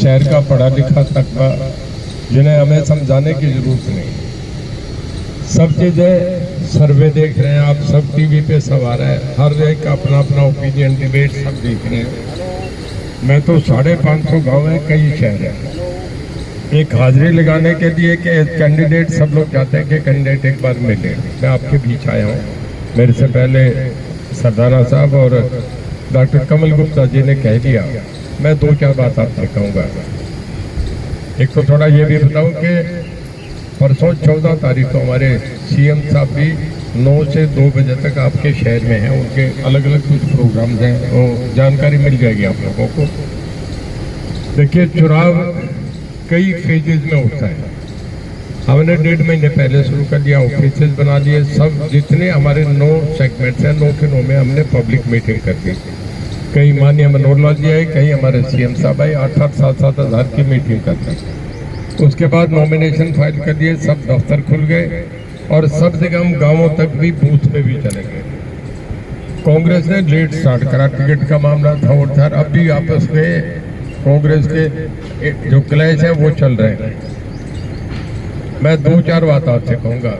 शहर का पढ़ा लिखा तबका जिन्हें हमें समझाने की ज़रूरत नहीं। सब चीज़ें सर्वे देख रहे हैं आप, सब टीवी पे सब आ रहा है, हर एक अपना अपना ओपिनियन डिबेट सब देख रहे हैं। मैं तो 550 गाँव हैं, कई शहर हैं, एक हाजिरी लगाने के लिए कि कैंडिडेट सब लोग चाहते हैं कि कैंडिडेट एक बार मिले। मैं आपके बीच आया हूँ। मेरे से पहले सरदारा साहब और डॉक्टर कमल गुप्ता जी ने कह दिया, मैं 2-4 बात आपसे कहूँगा। एक तो थोड़ा ये भी बताऊँ कि परसों 14 तारीख को हमारे सीएम साहब भी 9 से 2 बजे तक आपके शहर में हैं, उनके अलग अलग कुछ प्रोग्राम्स हैं, वो जानकारी मिल जाएगी आप लोगों को। देखिए, चुनाव कई फेजेज में होता है। हमने 1.5 महीने पहले शुरू कर दिया, ऑफिसेज बना लिए, सब जितने हमारे 9 सेगमेंट्स हैं, 9 के 9 में हमने पब्लिक मीटिंग कर दी। कहीं माननीय मनोहर लाल जी आए, कहीं हमारे सीएम साहब आए, 8-8, 7-7 हज़ार की मीटिंग कर दी। उसके बाद नॉमिनेशन फाइल कर दिए, सब दफ्तर खुल गए और सब जगह हम गाँवों तक भी, बूथ पे भी चले गए। कांग्रेस ने लेट स्टार्ट करा, टिकट का मामला था और था। अब भी आपस में कांग्रेस के जो क्लैश है वो चल रहे हैं। मैं 2-4 बात आपसे कहूँगा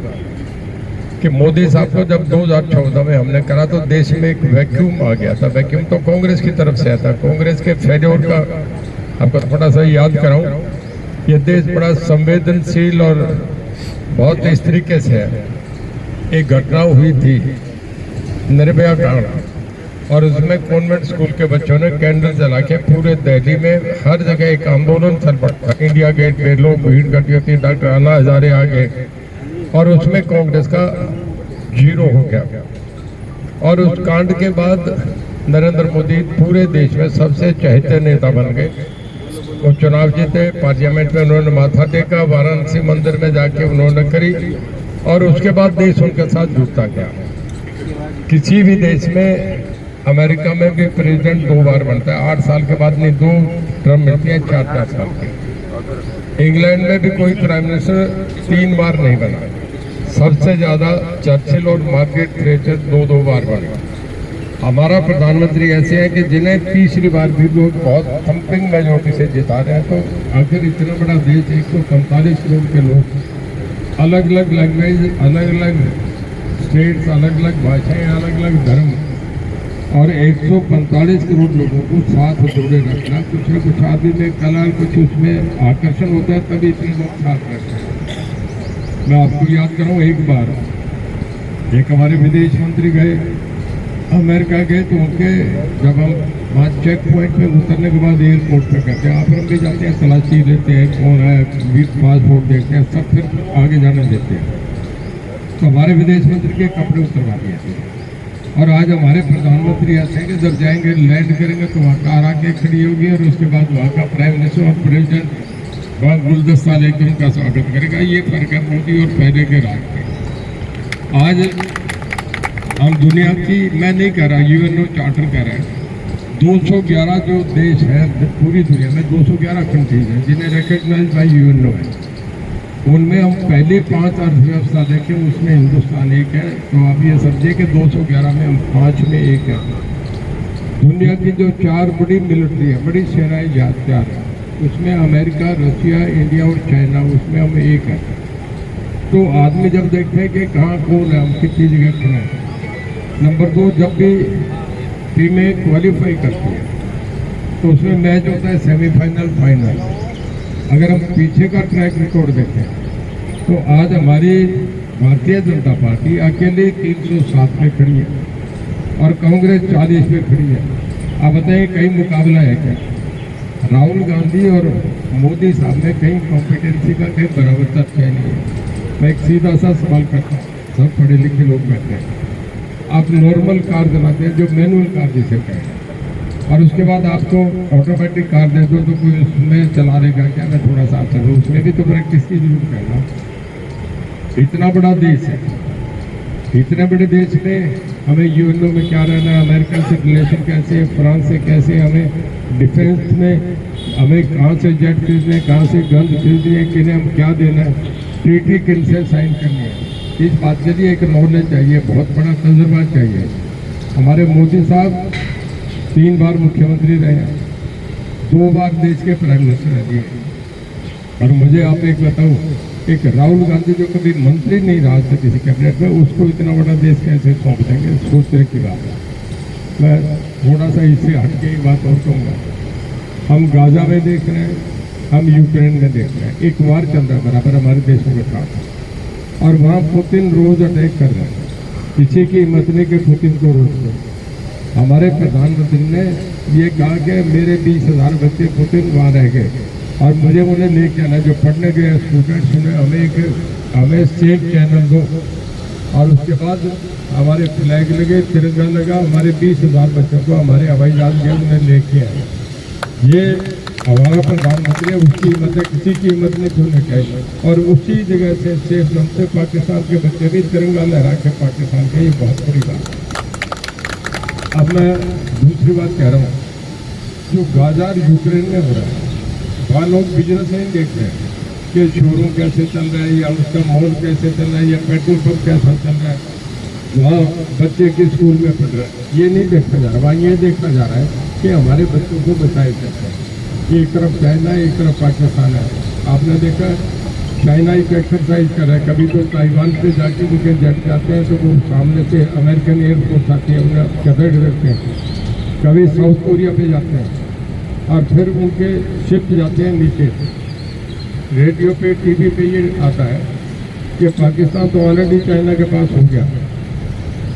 कि मोदी साहब को जब 2014 में हमने करा तो देश में एक वैक्यूम आ गया था। वैक्यूम तो कांग्रेस की तरफ से आया था, कांग्रेस के फेल्योर का आपको थोड़ा सा याद कराऊं। ये देश बड़ा संवेदनशील और बहुत इस तरीके से है। एक घटना हुई थी निर्भया कांड, और उसमें कॉन्वेंट स्कूल के बच्चों ने कैंडल जला के पूरे दिल्ली में हर जगह एक आंदोलन चल पड़ा। इंडिया गेट पे लोग भीड़ इकट्ठी होती, डॉक्टर अन्ना हजारे आ गए और उसमें कांग्रेस का 0 हो गया। और उस कांड के बाद नरेंद्र मोदी पूरे देश में सबसे चहेते नेता बन गए। वो चुनाव जीते, पार्लियामेंट में उन्होंने माथा टेका, वाराणसी मंदिर में जाके उन्होंने करी, और उसके बाद देश उनके साथ जुड़ता गया। किसी भी देश में, अमेरिका में भी प्रेसिडेंट 2 बार बनता है, 8 साल के बाद नहीं, 2 टर्म मिलती है 4-4 साल की। इंग्लैंड में भी कोई प्राइम मिनिस्टर 3 बार नहीं बना। सबसे ज़्यादा चर्चिल और मार्गरेट थैचर 2-2 बार बने। हमारा प्रधानमंत्री ऐसे हैं कि जिन्हें तीसरी बार भी लोग बहुत थम्पिंग मेजॉरिटी से जिता रहे हैं। तो आखिर इतना बड़ा देश, 145 करोड़ के लोग, अलग अलग लैंग्वेज, अलग अलग स्टेट्स, अलग अलग भाषाएँ, अलग अलग धर्म, और 145 करोड़ लोगों को साथ जोड़े रखना, कुछ न कुछ आदमी में कला, कुछ उसमें आकर्षण होता है, तभी इतने लोग साथ रहते हैं। मैं आपको याद करूँ, एक बार एक हमारे विदेश मंत्री गए, अमेरिका गए, तो उनके जब हम वहाँ चेक पॉइंट में उतरने के बाद एयरपोर्ट पे करते हैं, आप हम भी जाते हैं, तलाशी लेते हैं, कौन है, पासपोर्ट देखते हैं, सब फिर आगे जाने देते हैं। तो हमारे विदेश मंत्री के कपड़े उतरवा दिए थे। और आज हमारे प्रधानमंत्री ऐसे हैं कि जब जाएंगे, लैंड करेंगे तो वहाँ कार आके खड़ी होगी, और उसके बाद वहाँ का प्राइम मिनिस्टर और प्रेसिडेंट वहाँ गुलदस्ता लेकर उनका स्वागत करेगा। ये फर्क है मोदी और पहले के राज के। आज हम दुनिया की, मैं नहीं कह रहा, यूएनओ चार्टर कह रहा है, 211 जो देश है पूरी दुनिया में, 211 कंट्रीज हैं जिन्हें रिकग्नाइज बाई यूएनओ है। उनमें हम पहले 5 अर्थव्यवस्था देखें, उसमें हिंदुस्तान एक है। तो आप ये समझिए कि 211 में हम 5 में एक है। दुनिया की जो 4 बड़ी मिलिट्री है, बड़ी सेनाएं हथियार है, उसमें अमेरिका, रशिया, इंडिया और चाइना, उसमें हम एक है। तो आदमी जब देखते हैं कि कहाँ कौन है, हम कितनी जगह खड़े हैं। नंबर 2, जब भी टीमें क्वालिफाई करती है तो उसमें मैच होता है सेमीफाइनल, फाइनल। अगर हम पीछे का ट्रैक रिकॉर्ड देखें तो आज हमारी भारतीय जनता पार्टी अकेले 307 में खड़ी है और कांग्रेस 40 में खड़ी है। आप बताइए, कहीं मुकाबला है क्या? राहुल गांधी और मोदी साहब में कहीं कॉम्पिटेंसी का कहीं बराबर तथ्य नहीं है। मैं एक सीधा सा सवाल करता हूँ, सब पढ़े लिखे लोग बैठे हैं, आप नॉर्मल कार चलाते हैं, जो मैनुअल कार जिसे कहें, और उसके बाद आपको ऑटोमेटिक कार दे दो तो कोई उसमें चला लेगा क्या? मैं थोड़ा सा चलूँ, उसमें भी तो प्रैक्टिस की जरूरत है ना। इतना बड़ा देश है, इतने बड़े देश में हमें यूएनओ में क्या रहना है, अमेरिका से रिलेशन कैसे, फ्रांस से कैसे, हमें डिफेंस में हमें कहाँ से जेट खरीदने, कहाँ से गन खरीदनी है, किन्हें हम क्या देना है, ट्रीटी किन से साइन करनी है, इस बात के लिए एक नॉलेज चाहिए, बहुत बड़ा तजुर्बा चाहिए। हमारे मोदी साहब 3 बार मुख्यमंत्री रहे हैं, 2 बार देश के प्राइम मिनिस्टर रहे। और मुझे आप एक बताओ, एक राहुल गांधी जो कभी मंत्री नहीं रहा था किसी कैबिनेट में, उसको इतना बड़ा देश कैसे सौंप देंगे, सोचने की बात है। मैं थोड़ा सा इससे हट के एक बात और कहूँगा, हम गाजा में देख रहे हैं, हम यूक्रेन में देख रहे हैं, एक वार चल रहा है बराबर हमारे देशों के साथ, और वहाँ पुतिन रोज अटैक कर रहे हैं। किसी की हिम्मत नहीं कि पुतिन को रोक दो। हमारे प्रधानमंत्री ने ये कहा कि मेरे 20,000 बच्चे पुतिन वहाँ रह गए और मुझे उन्हें लेके आना, जो पढ़ने गए स्टूडेंट्स उन्हें हमें सेफ चैनल दो। और उसके बाद हमारे फ्लैग लगे, तिरंगा लगा, हमारे 20,000 बच्चों को हमारे हवाई जहाज गए उन्हें लेके आए। ये हमारा प्रधानमंत्री है, उसकी हिम्मत है, किसी की हिम्मत नहीं होनी चाहिए। और उसी जगह से सेफ नाम से पाकिस्तान के बच्चे भी तिरंगा लहरा के पाकिस्तान के, ये बहुत बड़ी बात है। अब मैं दूसरी बात कह रहा हूँ, जो गाजा यूक्रेन में हो रहा है, वहाँ लोग बिजनेस नहीं देख रहे हैं कि शोरूम कैसे चल रहा है या उसका मॉल कैसे चल रहा है या पेट्रोल पंप कैसा चल रहा है, वहाँ बच्चे के स्कूल में पढ़ रहा है, ये नहीं देखा जा रहा। वहाँ ये देखा जा रहा है कि हमारे बच्चों को बचाए कैसे। एक तरफ चाइना है, एक तरफ पाकिस्तान है। आपने देखा चाइना एक एक्सरसाइज कर रहा है, कभी तो ताइवान पे जाके उनके जेट जाते हैं तो वो सामने से अमेरिकन एयरफोर्स आती है, उन्हें कदड़ रखते हैं। कभी साउथ कोरिया पे जाते हैं और फिर उनके शिप जाते हैं नीचे। रेडियो पे टीवी पे ये आता है कि पाकिस्तान तो ऑलरेडी चाइना के पास हो गया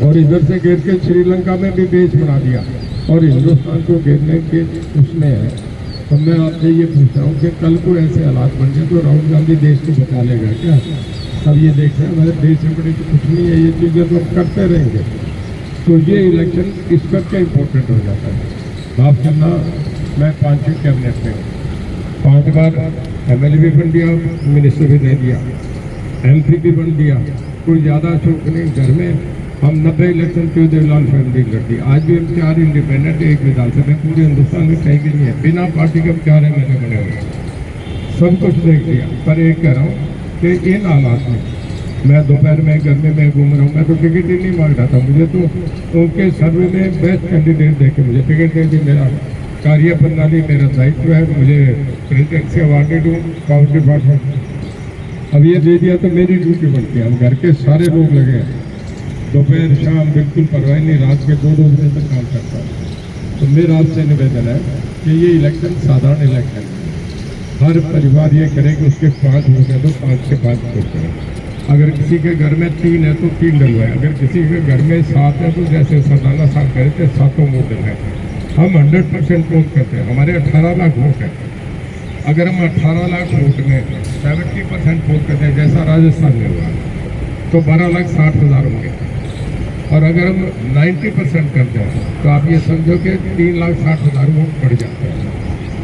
और इधर से घेर के श्रीलंका में भी बेस बना दिया और हिंदुस्तान को घेरने के उसमें है। तो मैं आपसे ये पूछ रहा हूँ कि कल को ऐसे हालात बन जाए तो राहुल गांधी देश को बचा लेगा क्या? सब ये देख रहे हैं हमारे देश से बड़ी तो कुछ नहीं है, ये चीज़ें तो करते रहेंगे। तो ये इलेक्शन इस करके इम्पोर्टेंट हो जाता है। माफ करना, मैं 5वीं कैबिनेट में हूँ, 5 बार MLA भी बन दिया, मिनिस्टर भी दे दिया, MP भी बन दिया। कोई ज़्यादा शौक नहीं। घर में हम 90 इलेक्शन क्यों देवलाल फैमिली लड़ती। आज भी हम 4 इंडिपेंडेंट, एक विधानसभा, पूरे हिंदुस्तान में कहीं भी नहीं है। बिना पार्टी के 4 MLA बने हुए, सब कुछ देख लिया। पर एक कह रहा हूँ कि इन हालात में मैं दोपहर में गर्मी में घूम रहा हूँ, मैं तो टिकट ही नहीं मांग रहा था। मुझे तो उनके सर्वे में बेस्ट कैंडिडेट दे के मुझे टिकट दे दी। मेरा कार्य प्रणाली मेरा दायित्व है, मुझे प्रेसिडेंसी अवार्डेड हूँ पावर डिपार्टमेंट। अब ये दे दिया तो मेरी ड्यूटी बनती है। हम घर के सारे लोग लगे हैं, दोपहर शाम बिल्कुल परवाह नहीं, रात के 2-2 बजे तक काम करता हूँ। तो मेरा आपसे निवेदन है कि ये इलेक्शन साधारण इलेक्शन है। हर परिवार ये करे कि उसके 5 वोट है तो 5 के 5 वोट करें। अगर किसी के घर में 3 है तो 3 डलवाएं। अगर किसी के घर में 7 है तो जैसे सरदाना साहब करे थे 7 वोट डलवाएं। हम 100% वोट करते हैं, हमारे 18 लाख वोट है। अगर हम 18 लाख वोट में 70% वोट करते हैं जैसा राजस्थान में हुआ तो 12,60,000 होंगे। और अगर हम 90% करते हैं तो आप ये समझो कि 3,60,000 वोट बढ़ जाते हैं।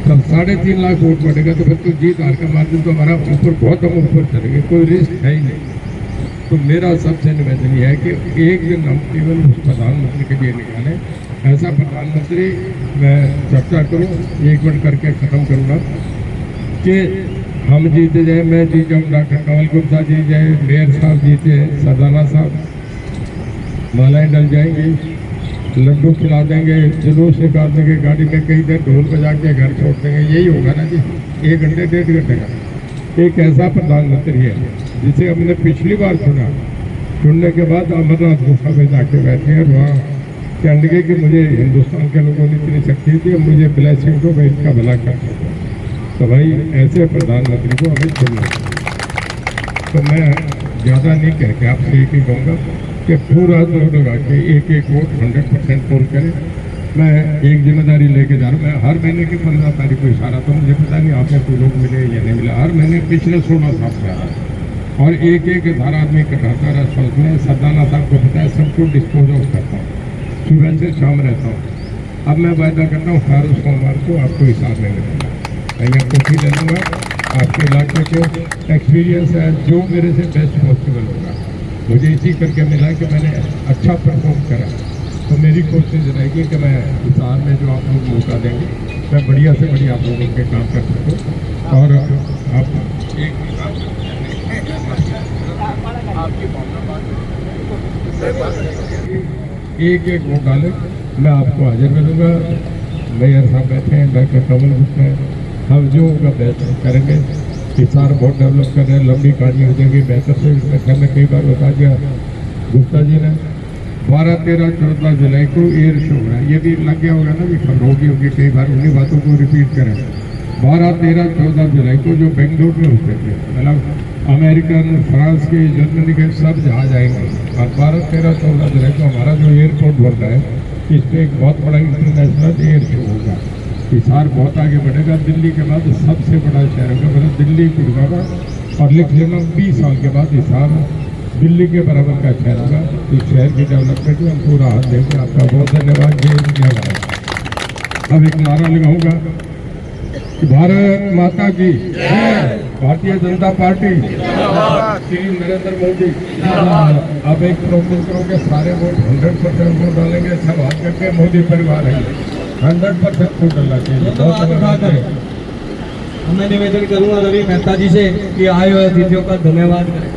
तब 3.5 लाख वोट बढ़ेगा तो फिर तो जीत हार का मार्जिन तो हमारा ऊपर बहुत हम ऊपर चलेंगे, कोई रिस्क है ही नहीं। तो मेरा सबसे निवेदन यह है कि एक दिन हम केवल उस प्रधानमंत्री के लिए निकालें, ऐसा प्रधानमंत्री मैं चर्चा करूँ, 1 मिनट करके ख़त्म करूँगा, कि हम जीते जाए, मैं जीत जाऊँ, डॉक्टर कंवल गुप्ता जी जाए, मेयर साहब जीते, सरदाना साहब, मालाएं डल जाएंगी, लड्डू खिला देंगे, जुलूस निकाल देंगे, गाड़ी में कहीं देर ढोल बजा के घर छोड़ देंगे। यही होगा ना जी, 1 घंटे 1.5 घंटे का। एक ऐसा प्रधानमंत्री है जिसे हमने पिछली बार चुनने के बाद अमरनाथ गुफा में जाके बैठे हैं, वहाँ कहने लगे कि मुझे हिंदुस्तान के लोगों ने इतनी शक्ति थी, मुझे ब्लेसिंग दो, मैं इनका भला कर सकूँ। तो भाई ऐसे प्रधानमंत्री को हमें चुनना। तो मैं ज़्यादा नहीं कह के आपसे एक ही कहूँगा कि पूरा जोर लगा के एक वोट 100% पोल करें। मैं एक जिम्मेदारी लेके जा रहा हूँ। मैं हर महीने की 15 तारीख को इशारा, तो मुझे पता नहीं आप में कोई लोग मिले या नहीं मिले, हर महीने पिछले 16 साल से आ रहा है और एक हज़ार आदमी कटाता रहा। सोच में सरदाना साहब को पता है, सबको डिस्पोज ऑफ करता हूँ, सुबह से शाम रहता हूँ। अब मैं वायदा करता हूँ हर सोमवार को आपको हिसाब नहीं मिलेगा, मैं यहाँ कॉपी ले लूँगा। आपके इलाके के एक्सपीरियंस है, जो मेरे से बेस्ट पॉसिबल होगा। मुझे इसी करके मिला कि मैंने अच्छा परफॉर्म करा, तो मेरी कोशिश रहेगी कि मैं इस साल में जो आप लोग मौका देंगे, मैं बढ़िया से बढ़िया आप लोगों के काम कर सकूँ। और आप एक वोट डालें, मैं आपको हाजिर करूँगा। मेयर साहब बैठे हैं, डॉक्टर कमल गुप्ता है, हम जो होगा बेहतर करेंगे। हिसार बहुत डेवलप कर रहे हैं, लंबी कहानी हो जाएगी, बेहतर से इसमें करने कई बार बता दिया गुप्ता जी ने। 12, 13, 14 जुलाई को एयर शो है, ये भी लग गया होगा ना, भी खबर होगी कई बार, उन्हीं बातों को रिपीट करें। 12, 13, 14 जुलाई को जो बेंगलुरु में होते थे, मतलब अमेरिकन, फ्रांस के, जर्मनी के सब जहाज आएंगे। और 12, 13, 14 जुलाई को हमारा जो एयरपोर्ट बन रहा है, इस पर एक बहुत बड़ा इंटरनेशनल एयर शो होगा। हिसार बहुत आगे बढ़ेगा, दिल्ली के बाद सबसे बड़ा शहर होगा, मतलब दिल्ली, गुड़गांव, और लिख लेना 20 साल के बाद हिसार दिल्ली के बराबर का शहर होगा। इस शहर की डेवलपमेंट में हम पूरा हाथ देंगे। आपका बहुत धन्यवाद। अब एक नारा लगाऊंगा कि भारत माता की जय, भारतीय जनता पार्टी, श्री नरेंद्र मोदी। अब एक प्रोमिस करो कि सारे वोट 100% वोट डालेंगे, सब हाथ करके मोदी परिवार है, 100% वोट डालना चाहिए। मैं निवेदन करूंगा रवि मेहता जी से कि आए हुए अतिथियों का धन्यवाद करें।